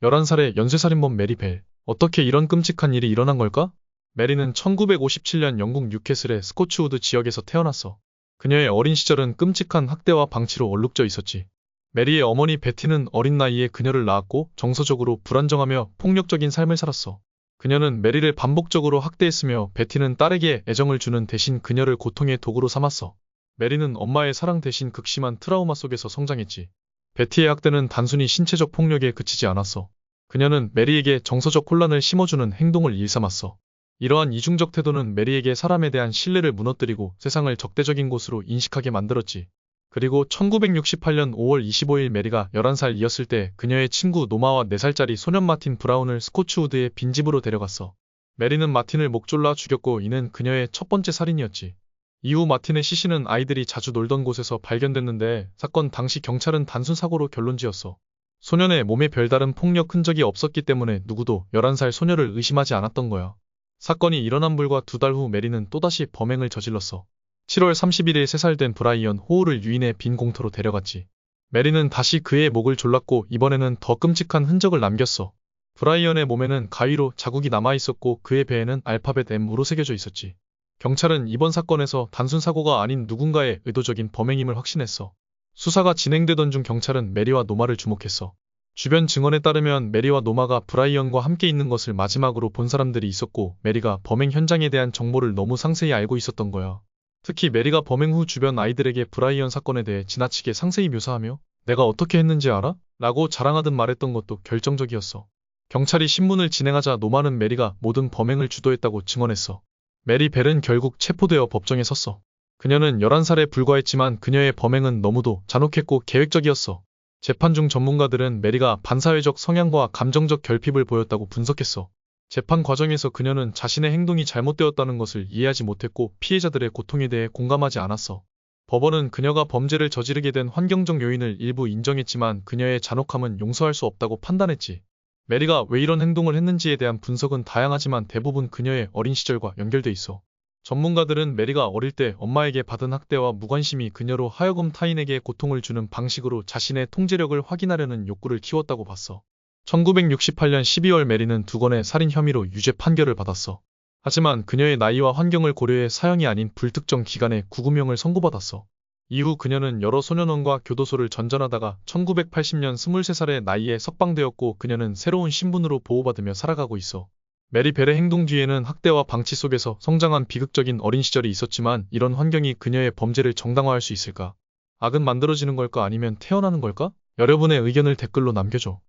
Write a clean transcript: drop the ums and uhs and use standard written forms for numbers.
11살의 연쇄살인범 메리 벨. 어떻게 이런 끔찍한 일이 일어난 걸까? 메리는 1957년 영국 뉴캐슬의 스코츠우드 지역에서 태어났어. 그녀의 어린 시절은 끔찍한 학대와 방치로 얼룩져 있었지. 메리의 어머니 베티는 어린 나이에 그녀를 낳았고 정서적으로 불안정하며 폭력적인 삶을 살았어. 그녀는 메리를 반복적으로 학대했으며 베티는 딸에게 애정을 주는 대신 그녀를 고통의 도구로 삼았어. 메리는 엄마의 사랑 대신 극심한 트라우마 속에서 성장했지. 베티의 학대는 단순히 신체적 폭력에 그치지 않았어. 그녀는 메리에게 정서적 혼란을 심어주는 행동을 일삼았어. 이러한 이중적 태도는 메리에게 사람에 대한 신뢰를 무너뜨리고 세상을 적대적인 곳으로 인식하게 만들었지. 그리고 1968년 5월 25일 메리가 11살이었을 때 그녀의 친구 노마와 4살짜리 소년 마틴 브라운을 스코츠우드의 빈집으로 데려갔어. 메리는 마틴을 목 졸라 죽였고 이는 그녀의 첫 번째 살인이었지. 이후 마틴의 시신은 아이들이 자주 놀던 곳에서 발견됐는데 사건 당시 경찰은 단순 사고로 결론지었어. 소년의 몸에 별다른 폭력 흔적이 없었기 때문에 누구도 11살 소녀를 의심하지 않았던 거야. 사건이 일어난 불과 2달 후 메리는 또다시 범행을 저질렀어. 7월 31일 3살 된 브라이언 호우를 유인해 빈 공터로 데려갔지. 메리는 다시 그의 목을 졸랐고 이번에는 더 끔찍한 흔적을 남겼어. 브라이언의 몸에는 가위로 자국이 남아있었고 그의 배에는 알파벳 M으로 새겨져 있었지. 경찰은 이번 사건에서 단순 사고가 아닌 누군가의 의도적인 범행임을 확신했어. 수사가 진행되던 중 경찰은 메리와 노마를 주목했어. 주변 증언에 따르면 메리와 노마가 브라이언과 함께 있는 것을 마지막으로 본 사람들이 있었고 메리가 범행 현장에 대한 정보를 너무 상세히 알고 있었던 거야. 특히 메리가 범행 후 주변 아이들에게 브라이언 사건에 대해 지나치게 상세히 묘사하며 내가 어떻게 했는지 알아? 라고 자랑하듯 말했던 것도 결정적이었어. 경찰이 신문을 진행하자 노마는 메리가 모든 범행을 주도했다고 증언했어. 메리 벨은 결국 체포되어 법정에 섰어. 그녀는 11살에 불과했지만 그녀의 범행은 너무도 잔혹했고 계획적이었어. 재판 중 전문가들은 메리가 반사회적 성향과 감정적 결핍을 보였다고 분석했어. 재판 과정에서 그녀는 자신의 행동이 잘못되었다는 것을 이해하지 못했고 피해자들의 고통에 대해 공감하지 않았어. 법원은 그녀가 범죄를 저지르게 된 환경적 요인을 일부 인정했지만 그녀의 잔혹함은 용서할 수 없다고 판단했지. 메리가 왜 이런 행동을 했는지에 대한 분석은 다양하지만 대부분 그녀의 어린 시절과 연결돼 있어. 전문가들은 메리가 어릴 때 엄마에게 받은 학대와 무관심이 그녀로 하여금 타인에게 고통을 주는 방식으로 자신의 통제력을 확인하려는 욕구를 키웠다고 봤어. 1968년 12월 메리는 2건의 살인 혐의로 유죄 판결을 받았어. 하지만 그녀의 나이와 환경을 고려해 사형이 아닌 불특정 기간의 구금형을 선고받았어. 이후 그녀는 여러 소년원과 교도소를 전전하다가 1980년 23살의 나이에 석방되었고 그녀는 새로운 신분으로 보호받으며 살아가고 있어. 메리 벨의 행동 뒤에는 학대와 방치 속에서 성장한 비극적인 어린 시절이 있었지만 이런 환경이 그녀의 범죄를 정당화할 수 있을까? 악은 만들어지는 걸까 아니면 태어나는 걸까? 여러분의 의견을 댓글로 남겨줘.